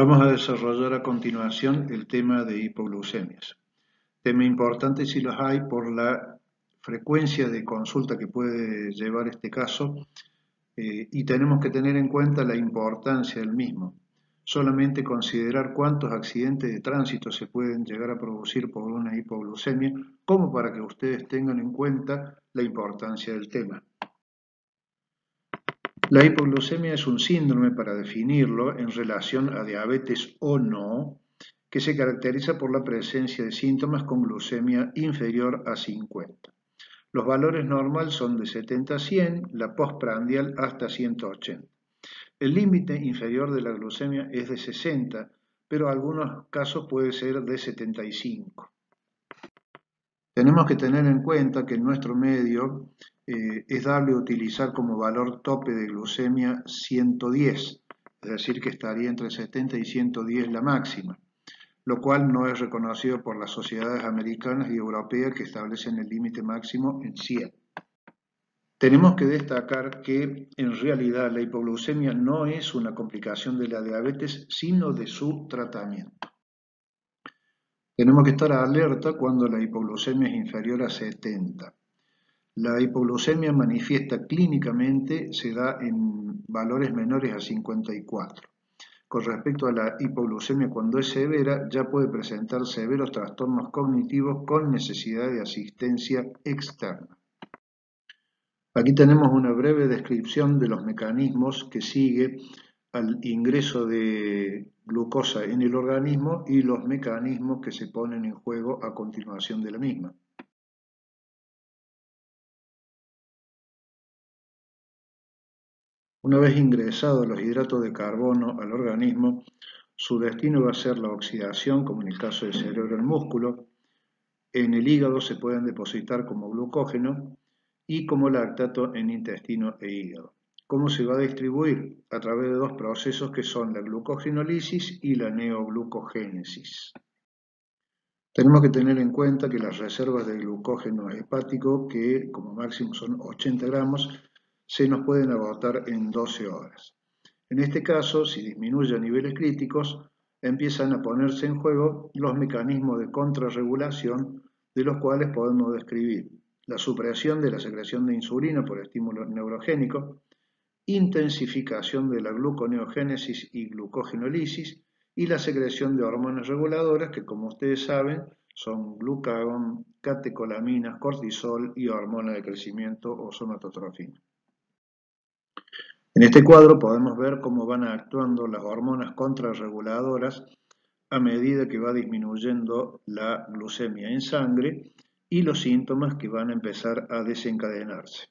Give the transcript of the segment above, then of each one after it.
Vamos a desarrollar a continuación el tema de hipoglucemias. Tema importante si los hay por la frecuencia de consulta que puede llevar este caso y tenemos que tener en cuenta la importancia del mismo. Solamente considerar cuántos accidentes de tránsito se pueden llegar a producir por una hipoglucemia, como para que ustedes tengan en cuenta la importancia del tema. La hipoglucemia es un síndrome, para definirlo, en relación a diabetes o no, que se caracteriza por la presencia de síntomas con glucemia inferior a 50. Los valores normales son de 70 a 100, la postprandial hasta 180. El límite inferior de la glucemia es de 60, pero en algunos casos puede ser de 75. Tenemos que tener en cuenta que en nuestro medio es dable utilizar como valor tope de glucemia 110, es decir, que estaría entre 70 y 110 la máxima, lo cual no es reconocido por las sociedades americanas y europeas que establecen el límite máximo en 100. Tenemos que destacar que en realidad la hipoglucemia no es una complicación de la diabetes, sino de su tratamiento. Tenemos que estar alerta cuando la hipoglucemia es inferior a 70. La hipoglucemia manifiesta clínicamente, se da en valores menores a 54. Con respecto a la hipoglucemia cuando es severa, ya puede presentar severos trastornos cognitivos con necesidad de asistencia externa. Aquí tenemos una breve descripción de los mecanismos que sigue al ingreso de glucosa en el organismo y los mecanismos que se ponen en juego a continuación de la misma. Una vez ingresados los hidratos de carbono al organismo, su destino va a ser la oxidación, como en el caso del cerebro y el músculo. En el hígado se pueden depositar como glucógeno y como lactato en intestino e hígado. ¿Cómo se va a distribuir? A través de dos procesos que son la glucogenólisis y la neoglucogénesis. Tenemos que tener en cuenta que las reservas de glucógeno hepático, que como máximo son 80 gramos, se nos pueden agotar en 12 horas. En este caso, si disminuye a niveles críticos, empiezan a ponerse en juego los mecanismos de contrarregulación, de los cuales podemos describir la supresión de la secreción de insulina por estímulo neurogénico, intensificación de la gluconeogénesis y glucogenólisis y la secreción de hormonas reguladoras que, como ustedes saben, son glucagón, catecolaminas, cortisol y hormona de crecimiento o somatotrofina. En este cuadro podemos ver cómo van actuando las hormonas contrarreguladoras a medida que va disminuyendo la glucemia en sangre y los síntomas que van a empezar a desencadenarse.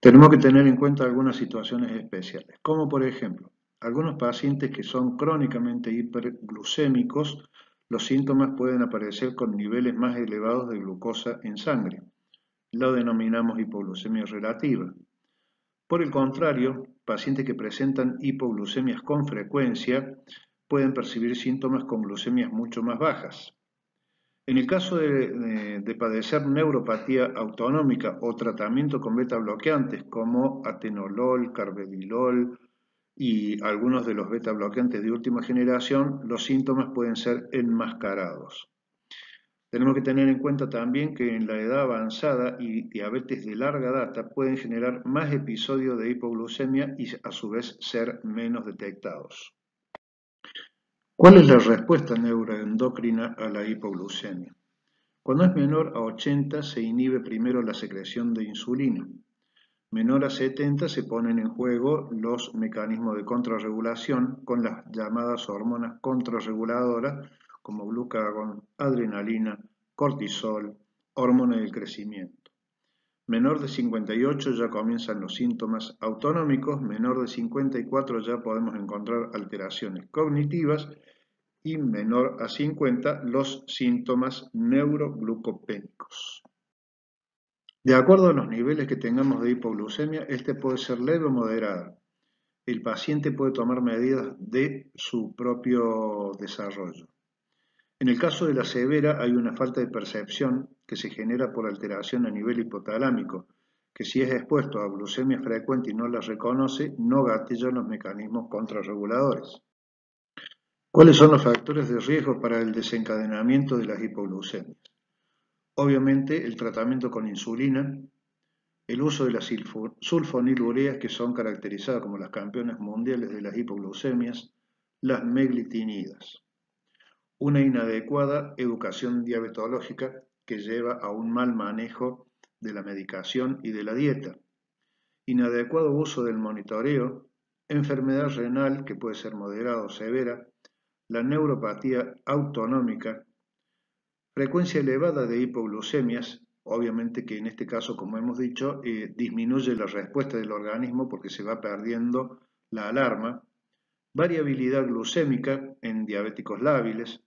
Tenemos que tener en cuenta algunas situaciones especiales, como por ejemplo, algunos pacientes que son crónicamente hiperglucémicos, los síntomas pueden aparecer con niveles más elevados de glucosa en sangre. Lo denominamos hipoglucemia relativa. Por el contrario, pacientes que presentan hipoglucemias con frecuencia pueden percibir síntomas con glucemias mucho más bajas. En el caso de padecer neuropatía autonómica o tratamiento con beta bloqueantes como atenolol, carvedilol y algunos de los beta bloqueantes de última generación, los síntomas pueden ser enmascarados. Tenemos que tener en cuenta también que en la edad avanzada y diabetes de larga data pueden generar más episodios de hipoglucemia y a su vez ser menos detectados. ¿Cuál es la respuesta neuroendocrina a la hipoglucemia? Cuando es menor a 80 se inhibe primero la secreción de insulina. Menor a 70 se ponen en juego los mecanismos de contrarregulación con las llamadas hormonas contrarreguladoras como glucagón, adrenalina, cortisol, hormona del crecimiento. Menor de 58 ya comienzan los síntomas autonómicos, menor de 54 ya podemos encontrar alteraciones cognitivas y menor a 50 los síntomas neuroglucopénicos. De acuerdo a los niveles que tengamos de hipoglucemia, este puede ser leve o moderada. El paciente puede tomar medidas de su propio desarrollo. En el caso de la severa hay una falta de percepción que se genera por alteración a nivel hipotalámico, que si es expuesto a glucemia frecuente y no la reconoce, no gatilla los mecanismos contrarreguladores. ¿Cuáles son los factores de riesgo para el desencadenamiento de las hipoglucemias? Obviamente, el tratamiento con insulina, el uso de las sulfonilureas, que son caracterizadas como las campeonas mundiales de las hipoglucemias, las meglitinidas. Una inadecuada educación diabetológica que lleva a un mal manejo de la medicación y de la dieta. Inadecuado uso del monitoreo, enfermedad renal que puede ser moderada o severa, la neuropatía autonómica, frecuencia elevada de hipoglucemias, obviamente que en este caso, como hemos dicho, disminuye la respuesta del organismo porque se va perdiendo la alarma, variabilidad glucémica en diabéticos lábiles,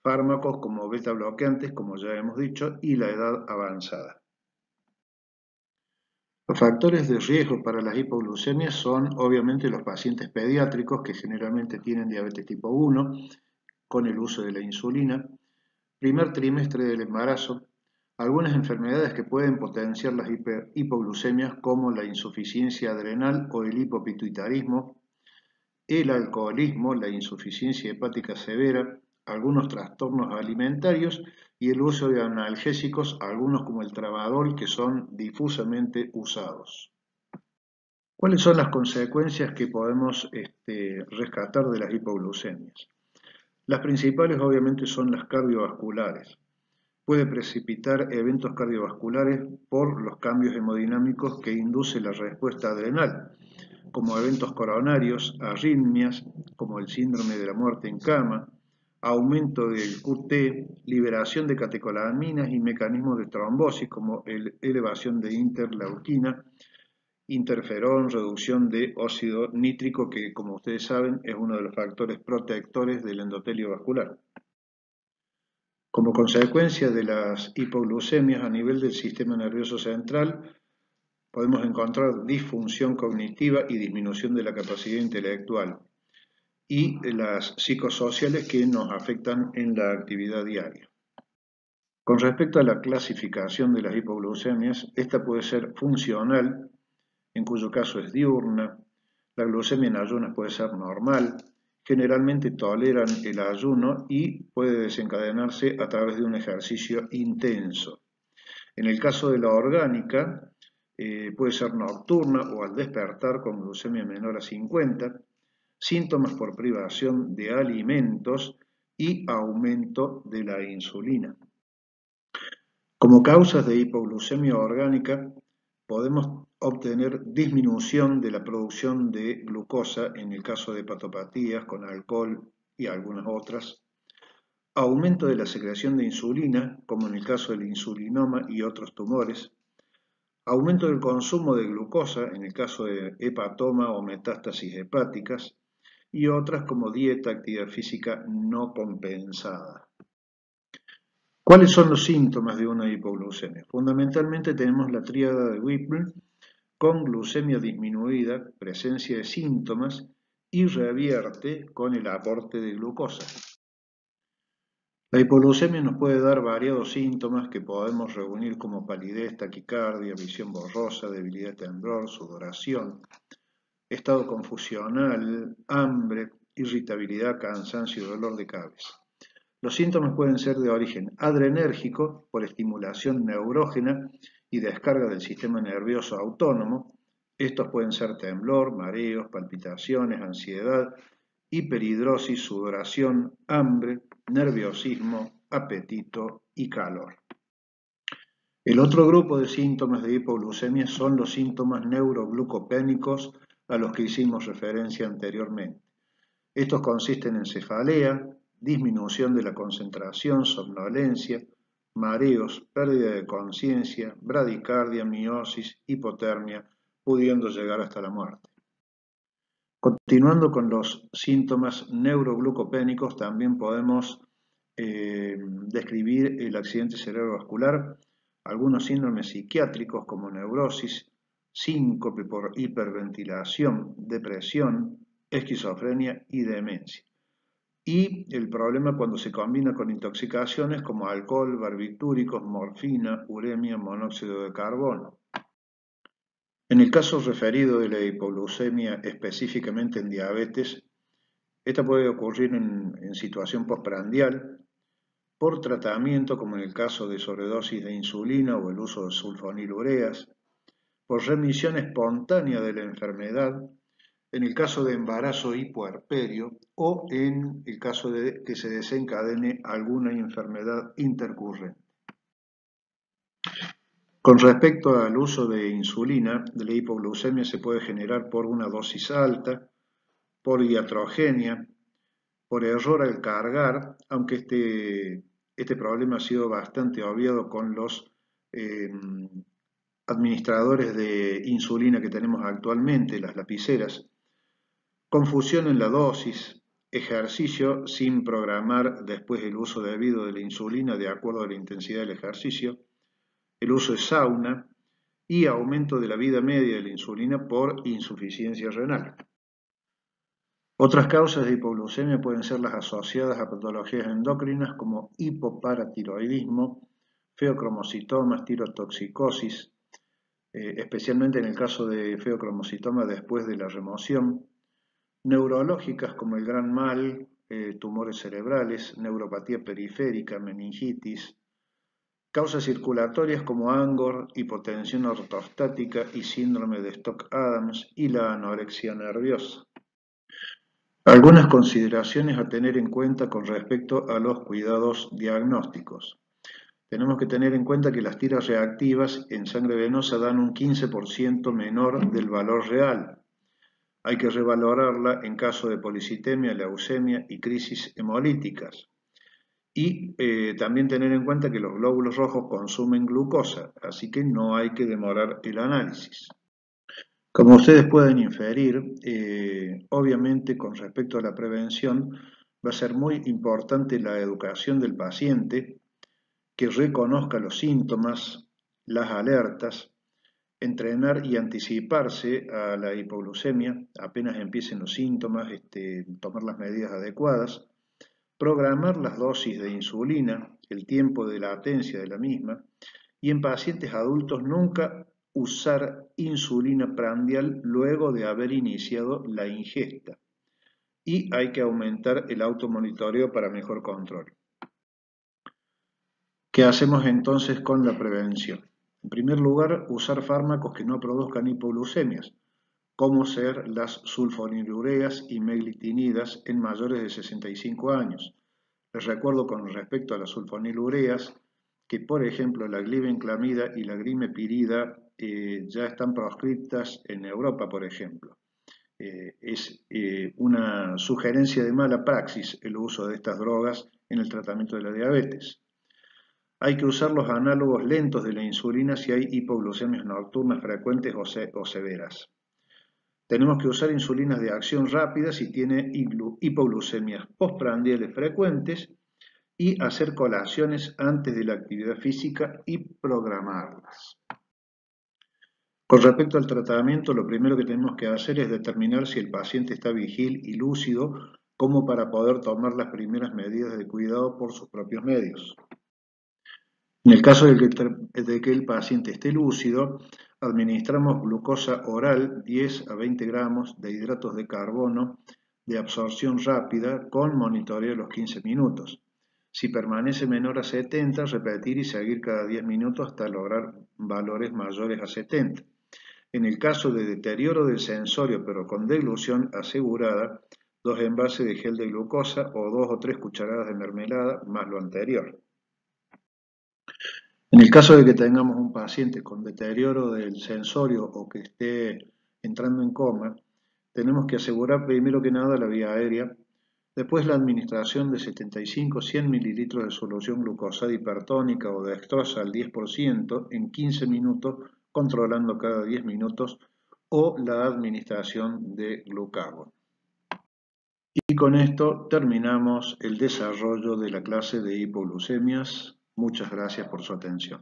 fármacos como beta bloqueantes, como ya hemos dicho, y la edad avanzada. Los factores de riesgo para las hipoglucemias son obviamente los pacientes pediátricos que generalmente tienen diabetes tipo 1 con el uso de la insulina, primer trimestre del embarazo, algunas enfermedades que pueden potenciar las hipoglucemias como la insuficiencia adrenal o el hipopituitarismo, el alcoholismo, la insuficiencia hepática severa, algunos trastornos alimentarios y el uso de analgésicos, algunos como el tramadol, que son difusamente usados. ¿Cuáles son las consecuencias que podemos rescatar de las hipoglucemias? Las principales obviamente son las cardiovasculares. Puede precipitar eventos cardiovasculares por los cambios hemodinámicos que induce la respuesta adrenal, como eventos coronarios, arritmias, como el síndrome de la muerte en cama, aumento del QT, liberación de catecolaminas y mecanismos de trombosis, como elevación de interleuquina, interferón, reducción de óxido nítrico, que como ustedes saben es uno de los factores protectores del endotelio vascular. Como consecuencia de las hipoglucemias a nivel del sistema nervioso central, podemos encontrar disfunción cognitiva y disminución de la capacidad intelectual y las psicosociales que nos afectan en la actividad diaria. Con respecto a la clasificación de las hipoglucemias, esta puede ser funcional, en cuyo caso es diurna, la glucemia en ayunas puede ser normal, generalmente toleran el ayuno y puede desencadenarse a través de un ejercicio intenso. En el caso de la orgánica, puede ser nocturna o al despertar con glucemia menor a 50, síntomas por privación de alimentos y aumento de la insulina. Como causas de hipoglucemia orgánica, podemos obtener disminución de la producción de glucosa en el caso de hepatopatías con alcohol y algunas otras, aumento de la secreción de insulina, como en el caso del insulinoma y otros tumores, aumento del consumo de glucosa en el caso de hepatoma o metástasis hepáticas y otras como dieta, actividad física no compensada. ¿Cuáles son los síntomas de una hipoglucemia? Fundamentalmente tenemos la tríada de Whipple con glucemia disminuida, presencia de síntomas y revierte con el aporte de glucosa. La hipoglucemia nos puede dar variados síntomas que podemos reunir como palidez, taquicardia, visión borrosa, debilidad, temblor, sudoración, estado confusional, hambre, irritabilidad, cansancio y dolor de cabeza. Los síntomas pueden ser de origen adrenérgico, por estimulación neurógena y descarga del sistema nervioso autónomo. Estos pueden ser temblor, mareos, palpitaciones, ansiedad, hiperhidrosis, sudoración, hambre, nerviosismo, apetito y calor. El otro grupo de síntomas de hipoglucemia son los síntomas neuroglucopénicos a los que hicimos referencia anteriormente. Estos consisten en cefalea, disminución de la concentración, somnolencia, mareos, pérdida de conciencia, bradicardia, miosis, hipotermia, pudiendo llegar hasta la muerte. Continuando con los síntomas neuroglucopénicos, también podemos describir el accidente cerebrovascular, algunos síndromes psiquiátricos como neurosis, síncope por hiperventilación, depresión, esquizofrenia y demencia. Y el problema cuando se combina con intoxicaciones como alcohol, barbitúricos, morfina, uremia, monóxido de carbono. En el caso referido de la hipoglucemia específicamente en diabetes, esta puede ocurrir en situación postprandial, por tratamiento como en el caso de sobredosis de insulina o el uso de sulfonilureas, por remisión espontánea de la enfermedad, en el caso de embarazo y puerperio o en el caso de que se desencadene alguna enfermedad intercurrente. Con respecto al uso de insulina, la hipoglucemia se puede generar por una dosis alta, por iatrogenia, por error al cargar, aunque este problema ha sido bastante obviado con los administradores de insulina que tenemos actualmente, las lapiceras, confusión en la dosis, ejercicio sin programar después el uso debido de la insulina de acuerdo a la intensidad del ejercicio, el uso de sauna y aumento de la vida media de la insulina por insuficiencia renal. Otras causas de hipoglucemia pueden ser las asociadas a patologías endocrinas como hipoparatiroidismo, feocromocitomas, tirotoxicosis, especialmente en el caso de feocromocitoma después de la remoción, neurológicas como el gran mal, tumores cerebrales, neuropatía periférica, meningitis, causas circulatorias como ANGOR, hipotensión ortostática y síndrome de Stock-Adams y la anorexia nerviosa. Algunas consideraciones a tener en cuenta con respecto a los cuidados diagnósticos. Tenemos que tener en cuenta que las tiras reactivas en sangre venosa dan un 15% menor del valor real. Hay que revalorarla en caso de policitemia, leucemia y crisis hemolíticas. Y también tener en cuenta que los glóbulos rojos consumen glucosa, así que no hay que demorar el análisis. Como ustedes pueden inferir, obviamente con respecto a la prevención va a ser muy importante la educación del paciente, que reconozca los síntomas, las alertas, entrenar y anticiparse a la hipoglucemia, apenas empiecen los síntomas, tomar las medidas adecuadas, programar las dosis de insulina, el tiempo de latencia de la misma, y en pacientes adultos nunca usar insulina prandial luego de haber iniciado la ingesta. Y hay que aumentar el automonitoreo para mejor control. ¿Qué hacemos entonces con la prevención? En primer lugar, usar fármacos que no produzcan hipoglucemias, como ser las sulfonilureas y meglitinidas en mayores de 65 años. Les recuerdo con respecto a las sulfonilureas que, por ejemplo, la glibenclamida y la grimepirida ya están proscritas en Europa, por ejemplo. Es una sugerencia de mala praxis el uso de estas drogas en el tratamiento de la diabetes. Hay que usar los análogos lentos de la insulina si hay hipoglucemias nocturnas frecuentes o severas. Tenemos que usar insulinas de acción rápida si tiene hipoglucemias postprandiales frecuentes y hacer colaciones antes de la actividad física y programarlas. Con respecto al tratamiento, lo primero que tenemos que hacer es determinar si el paciente está vigil y lúcido como para poder tomar las primeras medidas de cuidado por sus propios medios. En el caso de que el paciente esté lúcido, administramos glucosa oral 10 a 20 gramos de hidratos de carbono de absorción rápida con monitoreo a los 15 minutos. Si permanece menor a 70, repetir y seguir cada 10 minutos hasta lograr valores mayores a 70. En el caso de deterioro del sensorio pero con deglución asegurada, 2 envases de gel de glucosa o 2 o 3 cucharadas de mermelada más lo anterior. En el caso de que tengamos un paciente con deterioro del sensorio o que esté entrando en coma, tenemos que asegurar primero que nada la vía aérea, después la administración de 75-100 mililitros de solución glucosada hipertónica o dextrosa al 10% en 15 minutos, controlando cada 10 minutos, o la administración de glucagon. Y con esto terminamos el desarrollo de la clase de hipoglucemias. Muchas gracias por su atención.